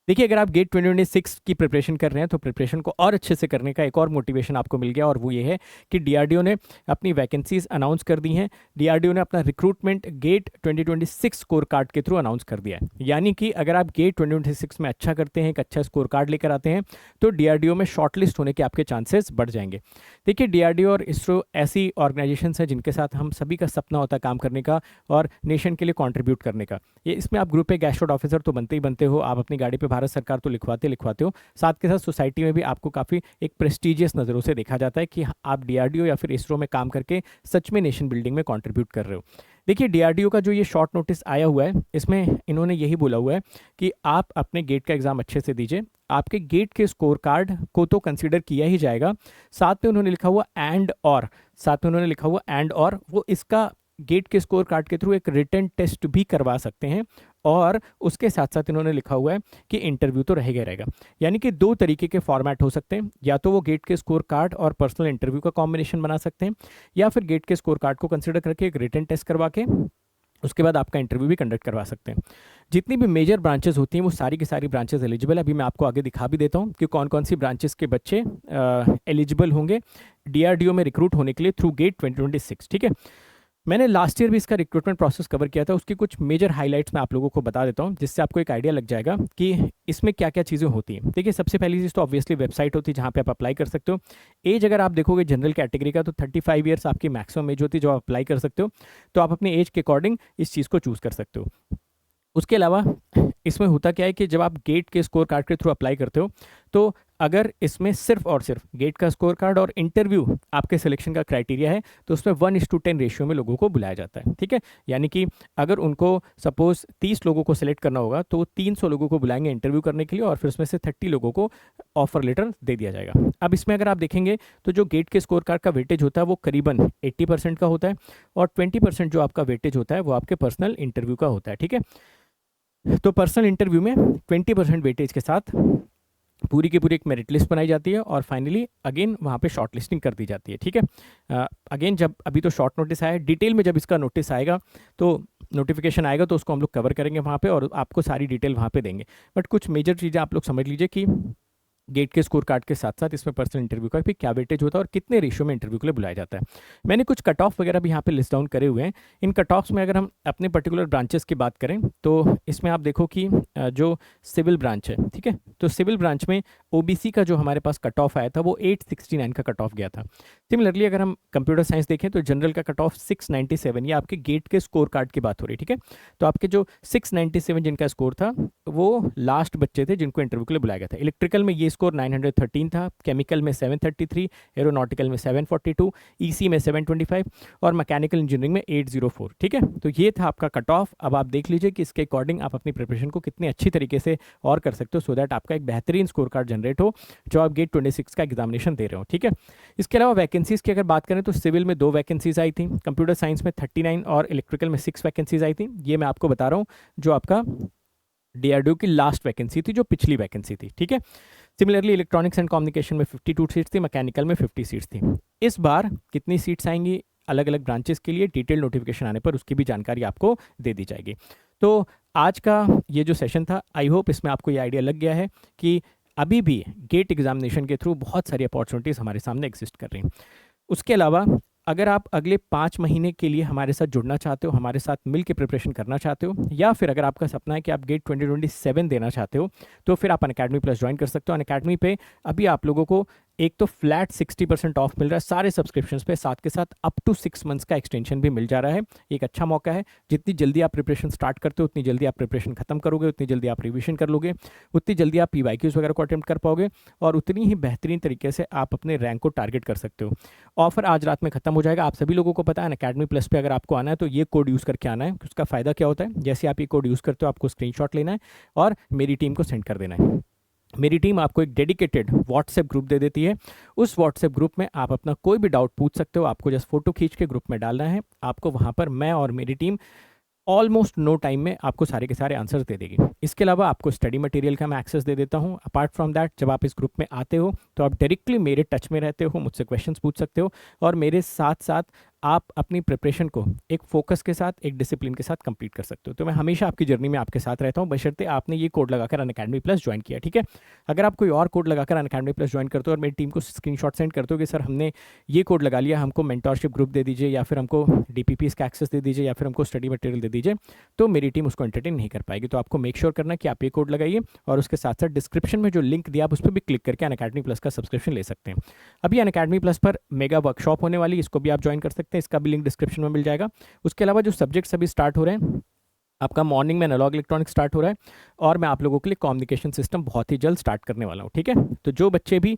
देखिए, अगर आप गेट 2026 की प्रिपरेशन कर रहे हैं तो प्रिपरेशन को और अच्छे से करने का एक और मोटिवेशन आपको मिल गया, और वो ये है कि डीआरडीओ ने अपनी वैकेंसीज अनाउंस कर दी हैं। डीआरडीओ ने अपना रिक्रूटमेंट गेट 2026 स्कोर कार्ड के थ्रू अनाउंस कर दिया है। यानी कि अगर आप गेट 2026 में अच्छा करते हैं, एक अच्छा स्कोर कार्ड लेकर आते हैं, तो डीआरडीओ में शॉर्टलिस्ट होने के आपके चांसेस बढ़ जाएंगे। देखिए, डीआरडीओ और इसरो ऐसी ऑर्गेनाइजेशन है जिनके साथ हम सभी का सपना होता है काम करने का और नेशन के लिए कॉन्ट्रीब्यूट करने का। ये इसमें आप ग्रुप ए गैस्ट्रोड ऑफिसर तो बनते ही बनते हो, आप अपनी गाड़ी पे भारत सरकार तो लिखवाते हो, साथ के साथ सोसाइटी में भी आपको काफ़ी एक प्रेस्टिजियस नज़रों से देखा जाता है कि आप डीआरडीओ या फिर इसरो में काम करके सच में नेशन बिल्डिंग में कंट्रीब्यूट कर रहे हो। देखिए, डीआरडीओ का जो ये शॉर्ट नोटिस आया हुआ है, इसमें इन्होंने यही बोला हुआ है कि आप अपने गेट का एग्ज़ाम अच्छे से दीजिए, आपके गेट के स्कोर कार्ड को तो कंसीडर किया ही जाएगा। साथ में उन्होंने लिखा हुआ एंड और वो इसका गेट के स्कोर कार्ड के थ्रू एक रिटन टेस्ट भी करवा सकते हैं, और उसके साथ साथ इन्होंने लिखा हुआ है कि इंटरव्यू तो रहेगा। यानी कि दो तरीके के फॉर्मेट हो सकते हैं, या तो वो गेट के स्कोर कार्ड और पर्सनल इंटरव्यू का कॉम्बिनेशन बना सकते हैं, या फिर गेट के स्कोर कार्ड को कंसिडर करके एक रिटन टेस्ट करवा के उसके बाद आपका इंटरव्यू भी कंडक्ट करवा सकते हैं। जितनी भी मेजर ब्रांचेस होती हैं वो सारी की सारी ब्रांचेस एलिजिबल है। अभी मैं आपको आगे दिखा भी देता हूँ कि कौन कौन सी ब्रांचेस के बच्चे एलिजिबल होंगे डीआरडीओ में रिक्रूट होने के लिए थ्रू गेट 2026। ठीक है, मैंने लास्ट ईयर भी इसका रिक्रूटमेंट प्रोसेस कवर किया था, उसकी कुछ मेजर हाइलाइट्स मैं आप लोगों को बता देता हूँ जिससे आपको एक आइडिया लग जाएगा कि इसमें क्या क्या चीज़ें होती हैं। देखिए, सबसे पहली चीज़ तो ऑब्वियसली वेबसाइट होती है जहाँ पे आप अप्लाई कर सकते हो। एज अगर आप देखोगे जनरल कैटेगरी का तो 35 ईयर्स आपकी मैक्सिमम एज होती है जो आप अप्लाई कर सकते हो, तो आप अपनी एज के अकॉर्डिंग इस चीज़ को चूज़ कर सकते हो। उसके अलावा इसमें होता क्या है कि जब आप गेट के स्कोर कार्ड के थ्रू अप्लाई करते हो, तो अगर इसमें सिर्फ और सिर्फ गेट का स्कोर कार्ड और इंटरव्यू आपके सिलेक्शन का क्राइटेरिया है, तो उसमें 1:10 रेशियो में लोगों को बुलाया जाता है। ठीक है, यानी कि अगर उनको सपोज 30 लोगों को सिलेक्ट करना होगा तो वो 300 लोगों को बुलाएंगे इंटरव्यू करने के लिए, और फिर उसमें से 30 लोगों को ऑफर लेटर दे दिया जाएगा। अब इसमें अगर आप देखेंगे तो जो गेट के स्कोर कार्ड का वेटेज होता है वो करीबन 80% का होता है, और 20% जो आपका वेटेज होता है वो आपके पर्सनल इंटरव्यू का होता है। ठीक है, तो पर्सनल इंटरव्यू में 20% वेटेज के साथ पूरी की पूरी एक मेरिट लिस्ट बनाई जाती है, और फाइनली अगेन वहाँ पे शॉर्ट लिस्टिंग कर दी जाती है। ठीक है, अगेन जब अभी तो शॉर्ट नोटिस आया, डिटेल में जब इसका नोटिस आएगा तो नोटिफिकेशन आएगा तो उसको हम लोग कवर करेंगे वहाँ पे, और आपको सारी डिटेल वहाँ पे देंगे। बट कुछ मेजर चीज़ें आप लोग समझ लीजिए कि गेट के स्कोर कार्ड के साथ साथ इसमें पर्सनल इंटरव्यू का भी क्या वेटेज होता है और कितने रेशियो में इंटरव्यू के लिए बुलाया जाता है। मैंने कुछ कट ऑफ वगैरह भी यहाँ पे लिस्ट डाउन करे हुए हैं। इन कट ऑफ्स में अगर हम अपने पर्टिकुलर ब्रांचेस की बात करें तो इसमें आप देखो कि जो सिविल ब्रांच है, ठीक है, तो सिविल ब्रांच में ओबीसी का जो हमारे पास कट ऑफ आया था वो 869 का कट ऑफ गया था। सिमिलरली अगर हम कंप्यूटर साइंस देखें तो जनरल का कट ऑफ 697, ये आपके गेट के स्कोर कार्ड की बात हो रही है। ठीक है, तो आपके जो 697 जिनका स्कोर था वो लास्ट बच्चे थे जिनको इंटरव्यू के लिए बुलाया गया था। इलेक्ट्रिकल में ये स्कोर 913 था, केमिकल में 733, एरोनॉटिकल में 742, ईसी में 725 और मैकेनिकल इंजीनियरिंग में 804। ठीक है, तो ये था आपका कट ऑफ। अब आप देख लीजिए कि इसके अकॉर्डिंग आप अपनी प्रिपरेशन को कितने अच्छी तरीके से और कर सकते हो, सो दैट आपका एक बेहतरीन स्कोर कार्ड जनरेट हो जो आप गेट 26 का एग्जामिनेशन दे रहे हो। ठीक है, इसके अलावा वैकेंसीज की अगर बात करें तो सिविल में 2 वैकेंसीज आई थी, कंप्यूटर साइंस में 39 और इलेक्ट्रिकल में 6 वैकेंसीज आई थी। ये मैं आपको बता रहा हूँ जो आपका डीआरडीओ की लास्ट वैकेंसी थी, जो पिछली वैकेंसी थी। ठीक है, सिमिलरली इलेक्ट्रॉनिक्स एंड कम्युनिकेशन में 52 सीट्स थी, मैकेनिकल में 50 सीट्स थी। इस बार कितनी सीट्स आएंगी अलग अलग ब्रांचेस के लिए डिटेल नोटिफिकेशन आने पर उसकी भी जानकारी आपको दे दी जाएगी। तो आज का ये जो सेशन था, आई होप इसमें आपको ये आइडिया लग गया है कि अभी भी गेट एग्जामिनेशन के थ्रू बहुत सारी अपॉर्चुनिटीज़ हमारे सामने एग्जिस्ट कर रही हैं। उसके अलावा अगर आप अगले 5 महीने के लिए हमारे साथ जुड़ना चाहते हो, हमारे साथ मिल के प्रिपरेशन करना चाहते हो, या फिर अगर आपका सपना है कि आप गेट 2027 देना चाहते हो, तो फिर आप अनअकैडमी प्लस ज्वाइन कर सकते हो। अनअकैडमी पे अभी आप लोगों को एक तो फ्लैट 60% ऑफ मिल रहा है सारे सब्सक्रिप्शंस पे, साथ के साथ अप टू 6 मंथ्स का एक्सटेंशन भी मिल जा रहा है। एक अच्छा मौका है, जितनी जल्दी आप प्रिपरेशन स्टार्ट करते हो उतनी जल्दी आप प्रिपरेशन खत्म करोगे, उतनी जल्दी आप रिविजन कर लोगे, उतनी जल्दी आप पीवाईक्यूज वगैरह को अटेम्प्ट कर पाओगे, और उतनी ही बेहतरीन तरीके से आप अपने रैंक को टारगेट कर सकते हो। ऑफर आज रात में खत्म हो जाएगा, आप सभी लोगों को पता है। अनअकैडमी प्लस पे अगर आपको आना है तो ये कोड यूज़ करके आना है। उसका फ़ायदा क्या होता है, जैसे आप ये कोड यूज़ करते हो आपको स्क्रीनशॉट लेना है और मेरी टीम को सेंड कर देना है। मेरी टीम आपको एक डेडिकेटेड व्हाट्सएप ग्रुप दे देती है। उस व्हाट्सएप ग्रुप में आप अपना कोई भी डाउट पूछ सकते हो, आपको जस्ट फोटो खींच के ग्रुप में डालना है, आपको वहाँ पर मैं और मेरी टीम ऑलमोस्ट नो टाइम में आपको सारे के सारे आंसर्स दे देगी। इसके अलावा आपको स्टडी मटेरियल का मैं एक्सेस दे देता हूँ। अपार्ट फ्रॉम दैट, जब आप इस ग्रुप में आते हो तो आप डायरेक्टली मेरे टच में रहते हो, मुझसे क्वेश्चंस पूछ सकते हो, और मेरे साथ साथ आप अपनी प्रिपरेशन को एक फोकस के साथ, एक डिसिप्लिन के साथ कंप्लीट कर सकते हो। तो मैं हमेशा आपकी जर्नी में आपके साथ रहता हूँ, बशर्ते आपने ये कोड लगाकर अनअकैडमी प्लस ज्वाइन किया, ठीक है। अगर आप कोई और कोड लगाकर अनअकैडमी प्लस ज्वाइन करते हो और मेरी टीम को स्क्रीनशॉट सेंड करते हो कि सर हमने ये कोड लगा लिया, हमको मेंटोरशिप ग्रुप दे दीजिए, या फिर हमको DPPs का एक्सेस दे दीजिए, या फिर हमको स्टडी मटेरियल दे दीजिए, तो मेरी टीम उसको एंटरटेन नहीं कर पाएगी। तो आपको मेक श्योर करना कि आप ये कोड लगाइए, और उसके साथ साथ डिस्क्रिप्शन में जो लिंक दिया आप उस पर भी क्लिक करके अनअकैडमी प्लस का सब्सक्रिप्शन ले सकते हैं। अभी अनअकैडमी प्लस पर मेगा वर्कशॉप होने वाली, इसको भी आप ज्वाइन कर सकते हैं, इसका भी लिंक डिस्क्रिप्शन में मिल जाएगा। उसके अलावा जो सब्जेक्ट्स अभी स्टार्ट हो रहे हैं, आपका मॉर्निंग में एनालॉग इलेक्ट्रॉनिक्स स्टार्ट हो रहा है, और मैं आप लोगों के लिए कम्युनिकेशन सिस्टम बहुत ही जल्द स्टार्ट करने वाला हूँ, ठीक है। तो जो बच्चे भी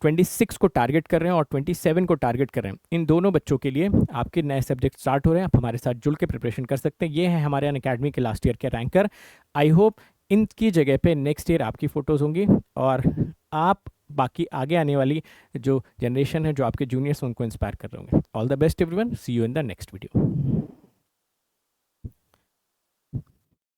26 को टारगेट कर रहे हैं और 27 को टारगेट कर रहे हैं, इन दोनों बच्चों के लिए आपके नए सब्जेक्ट स्टार्ट हो रहे हैं, आप हमारे साथ जुड़ के प्रिपरेशन कर सकते हैं। ये है हमारे अनअकैडमी के लास्ट ईयर के रैंकर। आई होप इनकी जगह पे नेक्स्ट ईयर आपकी फ़ोटोज़ होंगी, और आप बाकी आगे आने वाली जो जनरेशन है, जो आपके जूनियर्स, उनको इंस्पायर कर रहे होंगे। All the best everyone, see you in the next video.